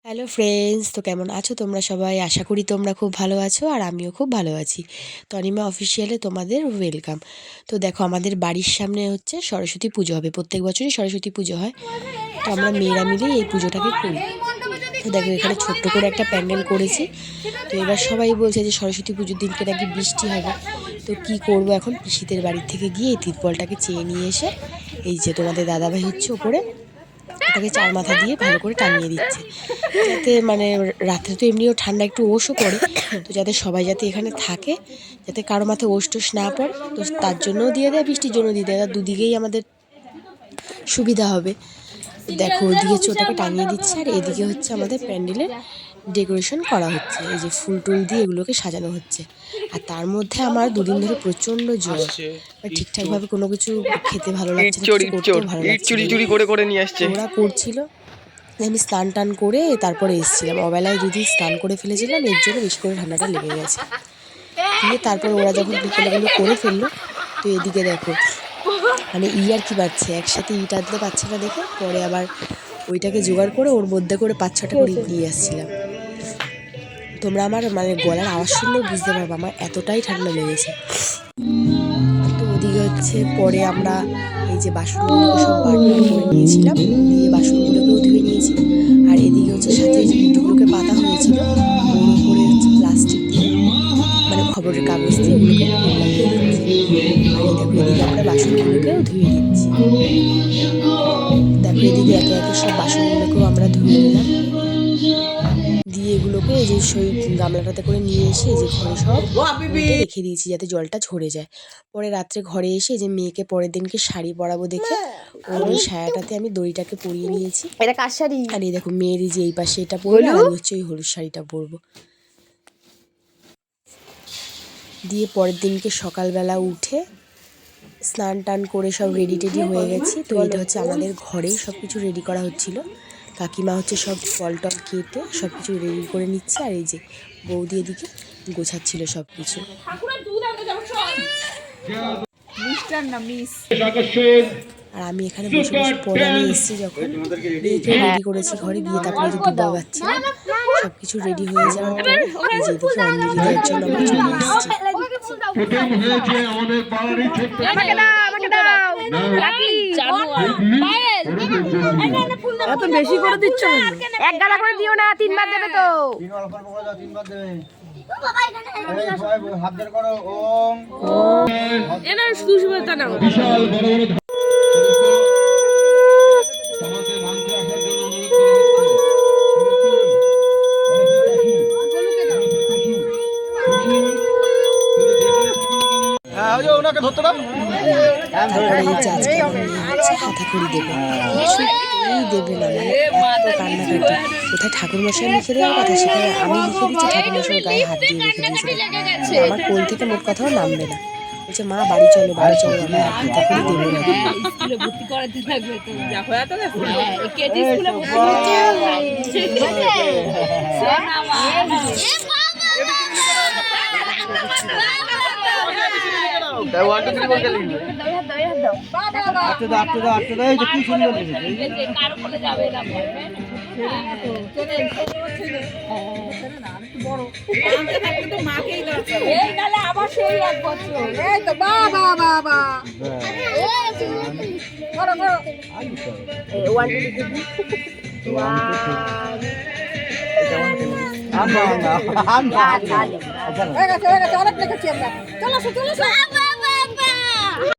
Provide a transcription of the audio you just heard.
Hello friends, তো কেমন আছো তোমরা সবাই? আশা করি তোমরা খুব ভালো আছো আর আমিও খুব ভালো আছি। তনিমা অফিসিয়ালে তোমাদের ওয়েলকাম। তো দেখো, আমাদের বাড়ির সামনে হচ্ছে সরস্বতী পুজো হবে। প্রত্যেক বছরই সরস্বতী পুজো হয়, তো আমরা মেয়েরা মিলেই এই পুজোটাকে করি। তো দেখো, এখানে ছোট্ট করে একটা প্যান্ডেল করেছি। তো এবার সবাই বলছে যে সরস্বতী পুজোর দিনকে নাকি বৃষ্টি হবে। তো কি করব, এখন পিসিদের বাড়ির থেকে গিয়ে এই তিরপলটাকে চেয়ে নিয়ে এসে এই যে তোমাদের দাদাভাই হচ্ছে ওপরে ওটাকে চার মাথা দিয়ে ভালো করে টানিয়ে দিচ্ছে, যাতে রাত্রে তো এমনিও ঠান্ডা একটু ওষও পড়ে, তো যাতে সবাই যাতে এখানে থাকে, যাতে কারো মাথায় ওষ টোষ না পড়ে, তো তার জন্যও দিয়ে দেয়, বৃষ্টির জন্য দিয়ে দেয়, দুদিকেই আমাদের সুবিধা হবে। দেখো, ওদিকে হচ্ছে ওটাকে টাঙিয়ে দিচ্ছে আর এদিকে হচ্ছে আমাদের প্যান্ডেলের ডেকোরেশন করা হচ্ছে। এই যে ফুল টুল দিয়ে এগুলোকে সাজানো হচ্ছে। আর তার মধ্যে আমার দুদিন ধরে প্রচণ্ড জ্বর, ঠিকঠাকভাবে কোনো কিছু খেতে ভালো লাগছে না, কিছু করতেও ভালো লাগছে না। ওরা করছিল, আমি স্নান টান করে তারপরে এসেছিলাম। অবেলায় যদি স্নান করে ফেলেছিলাম, এর জন্য বেশি করে ঠান্ডাটা লেগে গেছে। দিয়ে তারপর ওরা যখন বিকেলগুলো করে ফেললো, তো এদিকে দেখো আর কি পাচ্ছে, একসাথে ইট আদলে পাচ্ছে না দেখে পরে আবার ওইটাকে জোগাড় করে ওর মধ্যে করে 5-6টা করে ইট নিয়ে আসছিলাম। তোমরা আমার গলার আওয়াজ শুনলেও বুঝতে পারবো আমার এতটাই ঠান্ডা লেগেছে। তো ওদিকে হচ্ছে পরে আমরা এই যে বাসনগুলোকে সব বারবার করে নিয়েছিলাম, দিয়ে বাসনগুলোকেও ধুয়ে নিয়েছি। আর এদিকে হচ্ছে সাথে যে ইটগুলোকে পাতা হয়েছিল ওর উপরে হচ্ছে প্লাস্টিক দিয়ে, খবরের কাগজ দিয়ে ওগুলোকে লাগিয়ে দিচ্ছি। আর এই দেখো, এদিকে আমরা বাসনগুলোকেও ধুয়ে দিচ্ছি। দেখো, এদিকে একে একে সব বাসনগুলোকেও আমরা ধুয়ে নিলাম, দিয়ে এগুলোকে এই যে সেই গামলাটাতে করে নিয়ে এসে এই যে ঘরে সব রেখে দিয়েছি, যাতে জলটা ঝরে যায়। পরে রাত্রে ঘরে এসে যে মেয়েকে পরের দিনকে শাড়ি পরাবো দেখে ওই শাড়িটাতে আমি দড়িটাকে পরিয়ে নিয়েছি। এটা কার শাড়ি? আর এই দেখো, মেয়ের যে এই পাশে এটা পরবো, আমি হচ্ছে ওই হলুদ শাড়িটা পরবো। দিয়ে পরের দিনকে সকালবেলা উঠে স্নান টান করে সব রেডি টেডি হয়ে গেছি। তো এটা হচ্ছে আমাদের ঘরেই সব কিছু রেডি করা হচ্ছিল। কাকিমা হচ্ছে সব ফল টল কেটে সব কিছু রেডি করে নিচ্ছে, আর এই যে বৌদি এদিকে গোছাচ্ছিল সব কিছু। আর আমি এখানে বসে বসে পরে আমি এসেছি যখন, মেয়েকে রেডি করেছি ঘরে গিয়ে, তারপরে যে দুবার বাচ্চা সব কিছু রেডি হয়ে যাওয়ার পরে এই যে এদিকে অঞ্জলি দেওয়ার জন্য আমরা চলে এসেছি। এত বেশি করে দিচ্ছ, এক গালা করে দিও না, 3বার দেবে তো। তারপরে এই যে আজকে আমার মেয়ে হচ্ছে হাতাখড়ি দেবে, কিছুই দেবে না, এত কান্নাকাটি। কোথায় ঠাকুরমশাই লিখে দেওয়ার কথা, সেখানে আমি লিখে দিচ্ছি, ঠাকুরমশাই গায়ে হাত দিয়ে লিখে দিয়েছে। আমার কোল থেকে মোট কথাও নামবে না, বলছে মা বাড়ি চলো বাড়ি চলো, আমি হাতাখড়ি দেবো না। অনেক লিখেছি আমরা। চলো